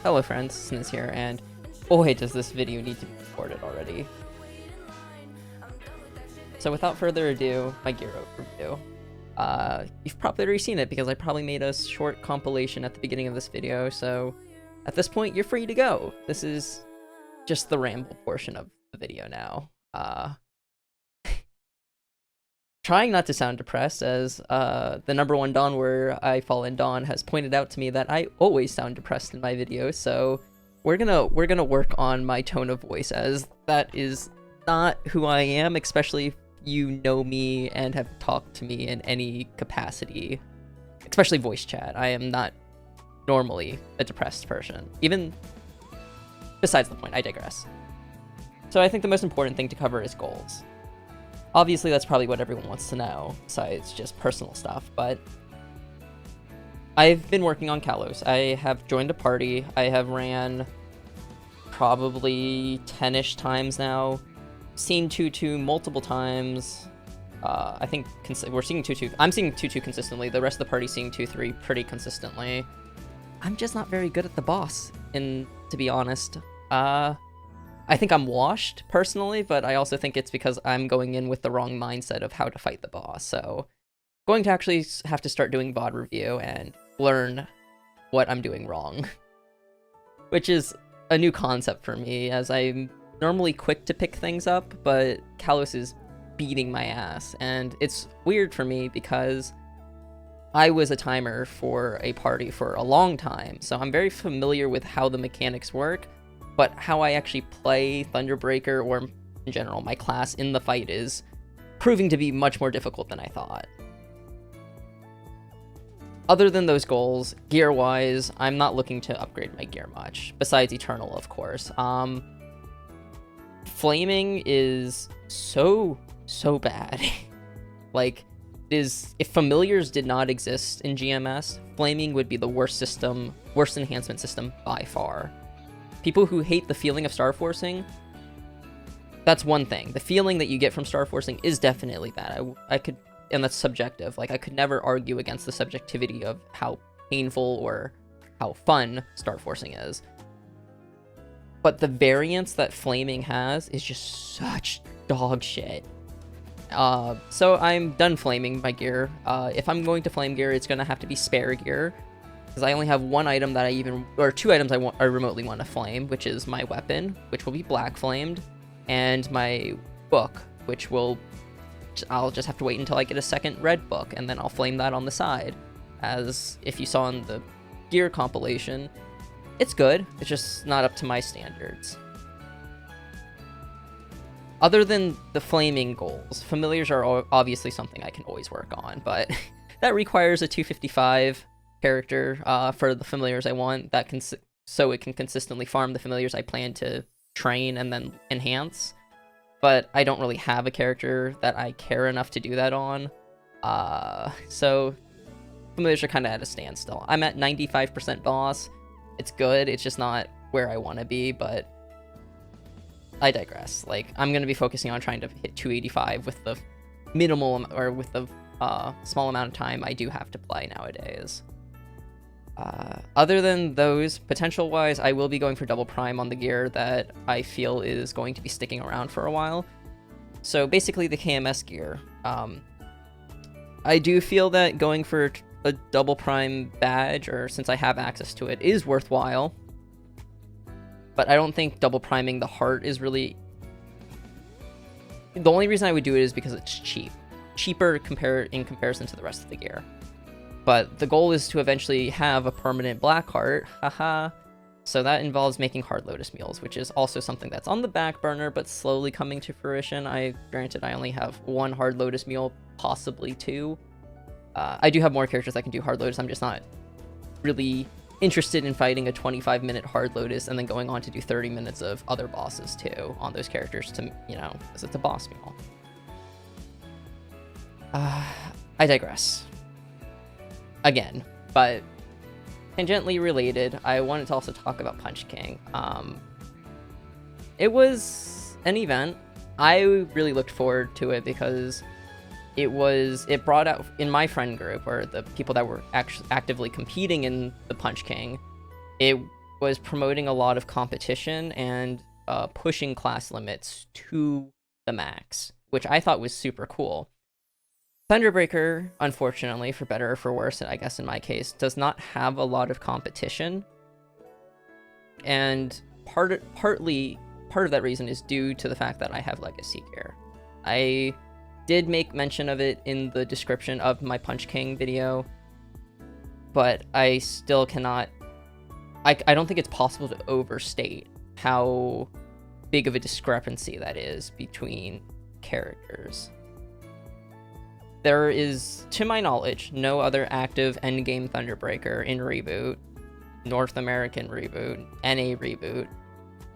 Hello friends, Snizze here, and boy does this video need to be recorded already. So without further ado, my gear overview. You've probably already seen it because I probably made a short compilation at the beginning of this video, so at this point you're free to go. This is just the ramble portion of the video now. Trying not to sound depressed, as the #1 Don where I fall in Don has pointed out to me that I always sound depressed in my videos, so we're gonna work on my tone of voice, as that is not who I am, especially if you know me and have talked to me in any capacity, especially voice chat. I am not normally a depressed person. Even besides the point, I digress. So I think the most important thing to cover is goals. Obviously, that's probably what everyone wants to know, besides just personal stuff, but I've been working on Kalos. I have joined a party. I have ran probably 10-ish times now, seen 2-2 multiple times. I think we're seeing 2-2. I'm seeing 2-2 consistently. The rest of the party's seeing 2-3 pretty consistently. I'm just not very good at the boss, and to be honest. I think I'm washed, personally, but I also think it's because I'm going in with the wrong mindset of how to fight the boss, so going to actually have to start doing VOD review and learn what I'm doing wrong. Which is a new concept for me, as I'm normally quick to pick things up, but Kalos is beating my ass, and it's weird for me because I was a timer for a party for a long time, so I'm very familiar with how the mechanics work, but how I actually play Thunderbreaker, or in general, my class in the fight, is proving to be much more difficult than I thought. Other than those goals, gear-wise, I'm not looking to upgrade my gear much, besides Eternal, of course. Flaming is so bad. Like, if familiars did not exist in GMS, Flaming would be the worst enhancement system by far. People who hate the feeling of star forcing, that's one thing. The feeling that you get from star forcing is definitely bad. I could, and that's subjective. Like, I could never argue against the subjectivity of how painful or how fun star forcing is. But the variance that Flaming has is just such dog shit. So I'm done flaming my gear. If I'm going to flame gear, it's gonna have to be spare gear, because I only have one item that or two items I remotely want to flame, which is my weapon, which will be black flamed, and my book, which I'll just have to wait until I get a second red book, and then I'll flame that on the side. As if you saw in the gear compilation, it's good, it's just not up to my standards. Other than the flaming goals, familiars are obviously something I can always work on, but that requires a 255 character for the familiars I want, so it can consistently farm the familiars I plan to train and then enhance. But I don't really have a character that I care enough to do that on, so familiars are kind of at a standstill. I'm at 95% boss. It's good, it's just not where I want to be, but I digress. Like, I'm going to be focusing on trying to hit 285 with the minimal, or with the small amount of time I do have to play nowadays. Other than those, potential-wise, I will be going for double prime on the gear that I feel is going to be sticking around for a while. So basically the KMS gear. I do feel that going for a double prime badge, or since I have access to it, is worthwhile. But I don't think double priming the heart is really... The only reason I would do it is because it's cheap. Cheaper in comparison to the rest of the gear. But the goal is to eventually have a permanent black heart, haha. So that involves making hard lotus meals, which is also something that's on the back burner, but slowly coming to fruition. Granted, I only have one hard lotus meal, possibly two. I do have more characters that can do hard lotus, I'm just not really interested in fighting a 25-minute hard lotus and then going on to do 30 minutes of other bosses too on those characters to, because it's a boss meal. I digress. Again, but tangentially related, I wanted to also talk about Punch King. It was an event. I really looked forward to it because it brought out, in my friend group, or the people that were actively competing in the Punch King, it was promoting a lot of competition and pushing class limits to the max, which I thought was super cool. Thunderbreaker, unfortunately, for better or for worse, I guess in my case, does not have a lot of competition. And part of that reason is due to the fact that I have legacy gear. I did make mention of it in the description of my Punch King video, but I still cannot... I don't think it's possible to overstate how big of a discrepancy that is between characters. There is, to my knowledge, no other active endgame Thunderbreaker in Reboot, North American Reboot, NA Reboot,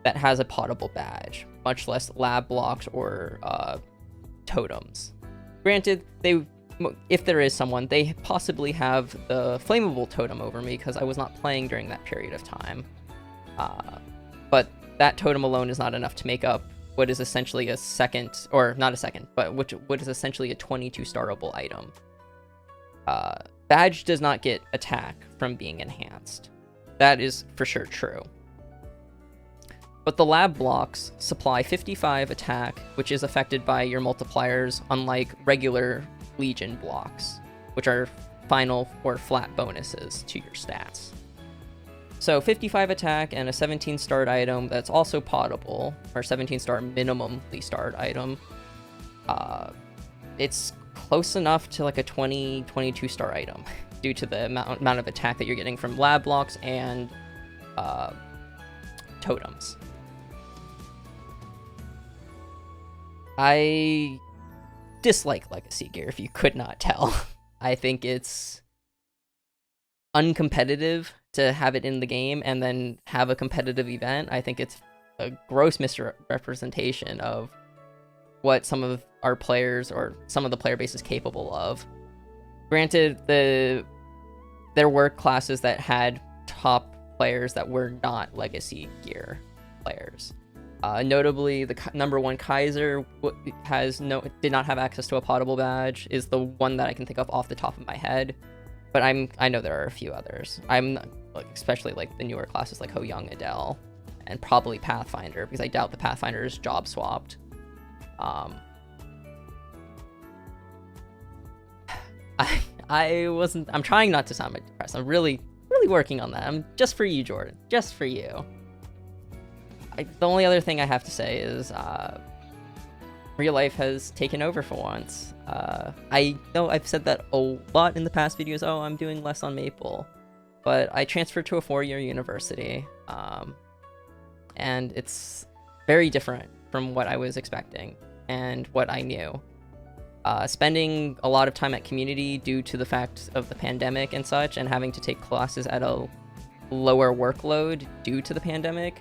that has a potable badge, much less lab blocks or totems. Granted, if there is someone, they possibly have the flammable totem over me because I was not playing during that period of time. But that totem alone is not enough to make up what is essentially a second, or not a second, but what is essentially a 22 starable item. Badge does not get attack from being enhanced. That is for sure true. But the lab blocks supply 55 attack, which is affected by your multipliers, unlike regular Legion blocks, which are final or flat bonuses to your stats. So 55 attack and a 17 starred item that's also potable, or 17 star minimally starred item. It's close enough to like a 22 star item due to the amount of attack that you're getting from lab blocks and totems. I dislike legacy gear, if you could not tell. I think it's uncompetitive to have it in the game and then have a competitive event. I think it's a gross misrepresentation of what some of our players or some of the player base is capable of. Granted, there were classes that had top players that were not legacy gear players. Notably, the number one Kaiser did not have access to a potable badge, is the one that I can think of off the top of my head. But I know there are a few others. Especially like the newer classes like Ho Young Adele, and probably Pathfinder, because I doubt the Pathfinder is job swapped. I'm trying not to sound depressed. I'm really working on that. I'm just for you, Jordan. Just for you. The only other thing I have to say is real life has taken over for once. I know I've said that a lot in the past videos. Oh, I'm doing less on Maple. But I transferred to a 4-year university. And it's very different from what I was expecting and what I knew. Spending a lot of time at community due to the fact of the pandemic and such, and having to take classes at a lower workload due to the pandemic,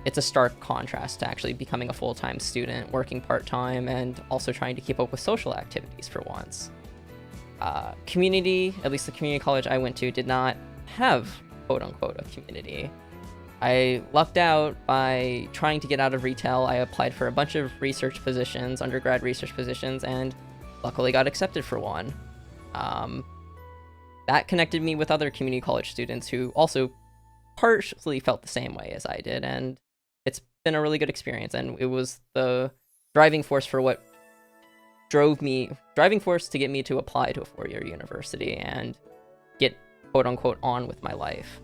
it's a stark contrast to actually becoming a full-time student, working part-time, and also trying to keep up with social activities for once. Community, at least the community college I went to, did not have quote-unquote a community. I lucked out by trying to get out of retail. I applied for a bunch of research positions, undergrad research positions, and luckily got accepted for one. That connected me with other community college students who also partially felt the same way as I did, and it's been a really good experience, and it was the driving force to get me to apply to a 4-year university and get quote-unquote on with my life.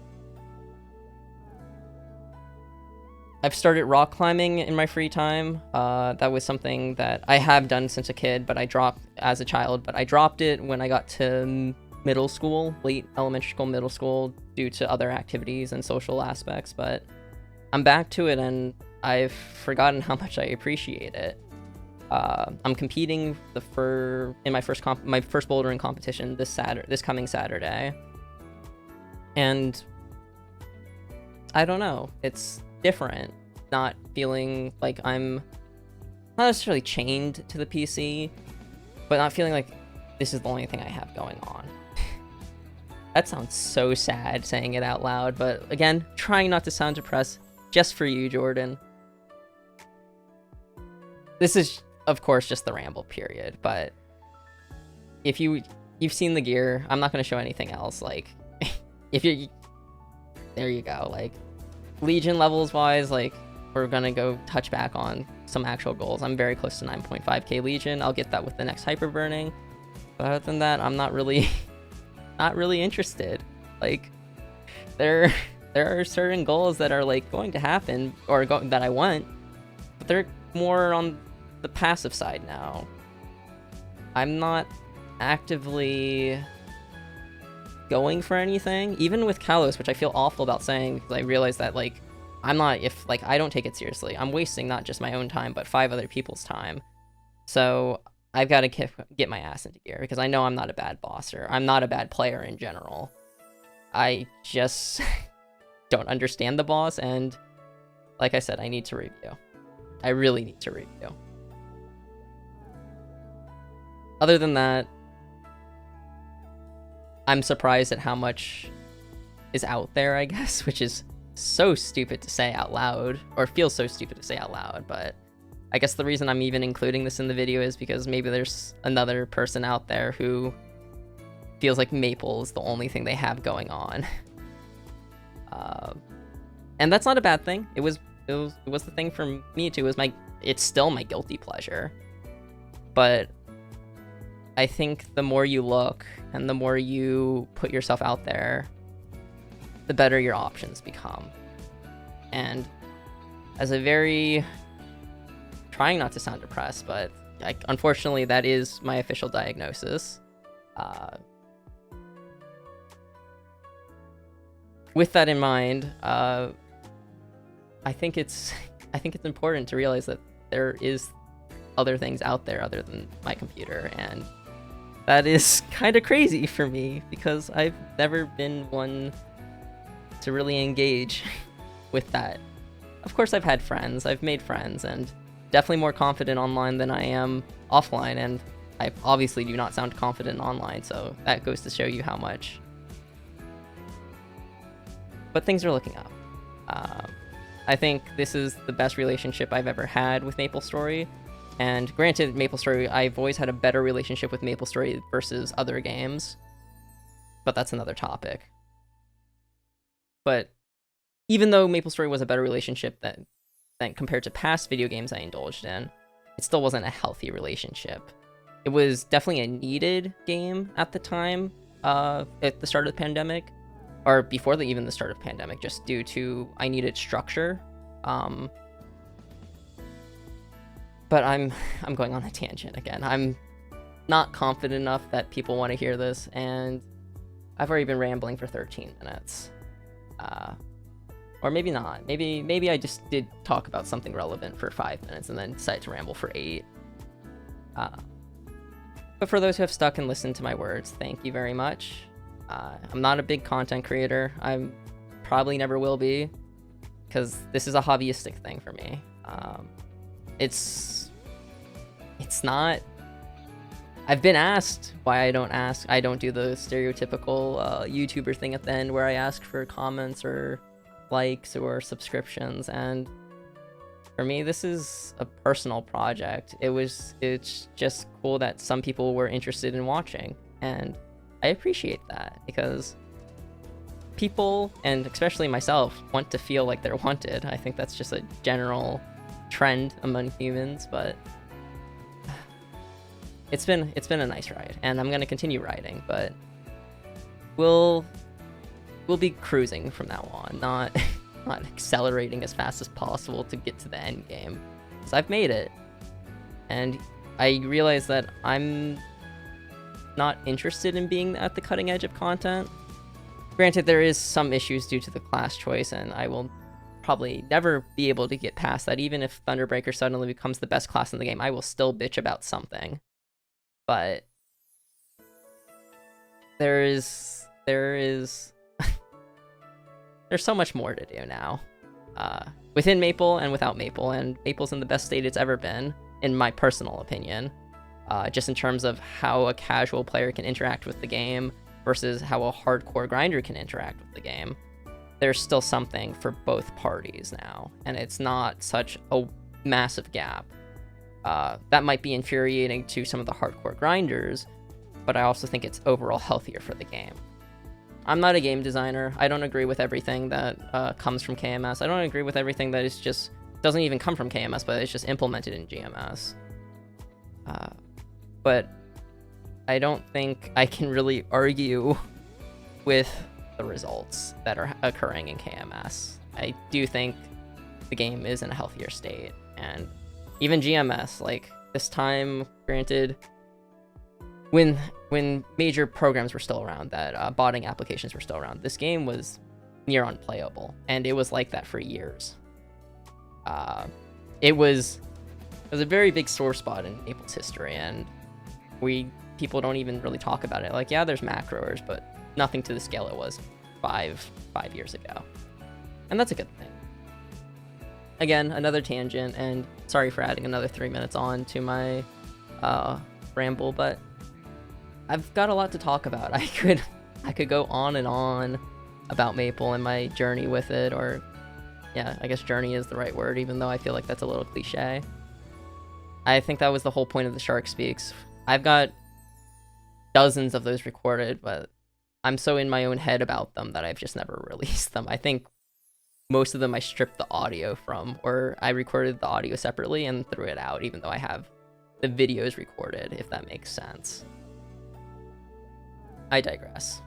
I've started rock climbing in my free time. That was something that I have done since a kid, but I dropped as a child, but I dropped it when I got to middle school, late elementary school, middle school, due to other activities and social aspects, but I'm back to it, and I've forgotten how much I appreciate it. I'm competing in my first bouldering competition this coming Saturday, and I don't know, it's different, not feeling like I'm not necessarily chained to the PC, but not feeling like this is the only thing I have going on. That sounds so sad saying it out loud, but again, trying not to sound depressed, just for you, Jordan. This is, of course, just the ramble period, but if you've seen the gear, I'm not going to show anything else. Like, if there you go. Like, Legion levels wise, like, we're gonna go touch back on some actual goals. I'm very close to 9.5k Legion. I'll get that with the next hyper burning. But other than that, I'm not really not really interested. Like, there are certain goals that are like going to happen or that I want, but they're more on the passive side now. I'm not actively going for anything, even with Kalos, which I feel awful about saying because I realize that like I don't take it seriously, I'm wasting not just my own time but 5 other people's time. So I've got to get my ass into gear because I know I'm not a bad bosser. I'm not a bad player in general. I just don't understand the boss, and like I said, I need to review. I really need to review. Other than that, I'm surprised at how much is out there, I guess, which is so stupid to say out loud, or feels so stupid to say out loud, but I guess the reason I'm even including this in the video is because maybe there's another person out there who feels like Maple is the only thing they have going on. And that's not a bad thing. It was the thing for me too. It's still my guilty pleasure. But I think the more you look and the more you put yourself out there, the better your options become. And as a very, trying not to sound depressed, but unfortunately that is my official diagnosis. With that in mind, I think it's important to realize that there is other things out there other than my computer, and that is kind of crazy for me because I've never been one to really engage with that. Of course, I've had friends, I've made friends, and definitely more confident online than I am offline, and I obviously do not sound confident online, so that goes to show you how much. But things are looking up. I think this is the best relationship I've ever had with MapleStory. And granted, MapleStory, I've always had a better relationship with MapleStory versus other games. But that's another topic. But even though MapleStory was a better relationship than compared to past video games I indulged in, it still wasn't a healthy relationship. It was definitely a needed game at the time, at the start of the pandemic. Or before even the start of the pandemic, just due to I needed structure. But I'm going on a tangent again. I'm not confident enough that people want to hear this, and I've already been rambling for 13 minutes. Or maybe not. Maybe I just did talk about something relevant for 5 minutes and then decided to ramble for 8. But for those who have stuck and listened to my words, thank you very much. I'm not a big content creator. I probably never will be, because this is a hobbyistic thing for me. It's not. I've been asked why I don't do the stereotypical YouTuber thing at the end where I ask for comments or likes or subscriptions, and for me this is a personal project. It's just cool that some people were interested in watching, and I appreciate that because people, and especially myself, want to feel like they're wanted. I think that's just a general trend among humans, but it's been a nice ride, and I'm gonna continue riding, but we'll be cruising from now on, not accelerating as fast as possible to get to the end game. So I've made it, and I realize that I'm not interested in being at the cutting edge of content. Granted, there is some issues due to the class choice, and I will probably never be able to get past that. Even if Thunderbreaker suddenly becomes the best class in the game, I will still bitch about something. But there's so much more to do now, within Maple and without Maple, and Maple's in the best state it's ever been, in my personal opinion. Just in terms of how a casual player can interact with the game versus how a hardcore grinder can interact with the game. There's still something for both parties now, and it's not such a massive gap. That might be infuriating to some of the hardcore grinders, but I also think it's overall healthier for the game. I'm not a game designer. I don't agree with everything that comes from KMS. I don't agree with everything that is just doesn't even come from KMS, but it's just implemented in GMS. But I don't think I can really argue with the results that are occurring in KMS. I do think the game is in a healthier state, and even GMS, like this time, granted, when major programs were still around, that botting applications were still around, this game was near unplayable, and it was like that for years. It was a very big sore spot in Maple's history, and people don't even really talk about it. Like, yeah, there's macros, but nothing to the scale it was five years ago, and that's a good thing. Again, another tangent, and sorry for adding another 3 minutes on to my ramble, but I've got a lot to talk about. I could go on and on about Maple and my journey with it, or yeah, I guess journey is the right word, even though I feel like that's a little cliche. I think that was the whole point of the Shark Speaks. I've got dozens of those recorded, but I'm so in my own head about them that I've just never released them. I think most of them I stripped the audio from, or I recorded the audio separately and threw it out, even though I have the videos recorded, if that makes sense. I digress.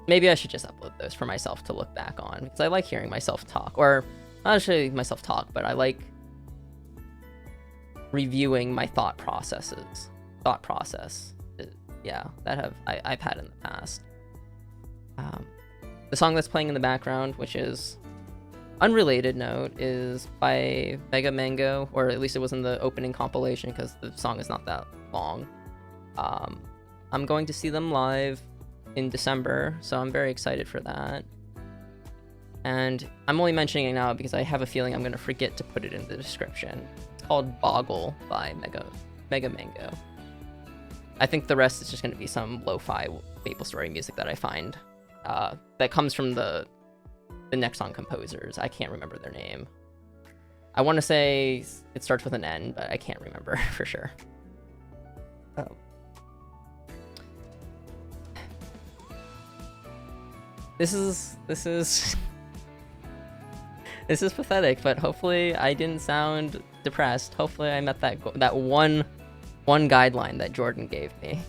Maybe I should just upload those for myself to look back on, because I like hearing myself talk, or not actually myself talk, but I like reviewing my thought process. Yeah, that I've had in the past. The song that's playing in the background, which is unrelated note, is by Mega Mango, or at least it was in the opening compilation, because the song is not that long. I'm going to see them live in December, so I'm very excited for that. And I'm only mentioning it now because I have a feeling I'm going to forget to put it in the description. It's called Boggle by Mega Mango. I think the rest is just going to be some lo-fi MapleStory music that I find that comes from the next song composers. I can't remember their name. I want to say it starts with an N, but I can't remember for sure. This is pathetic, but hopefully I didn't sound depressed. Hopefully I met that one guideline that Jordan gave me.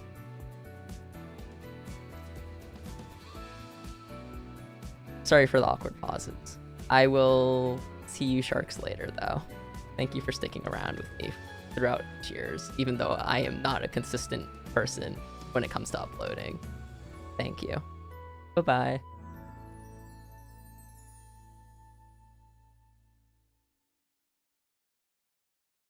Sorry for the awkward pauses. I will see you sharks later, though. Thank you for sticking around with me throughout years, even though I am not a consistent person when it comes to uploading. Thank you. Bye-bye.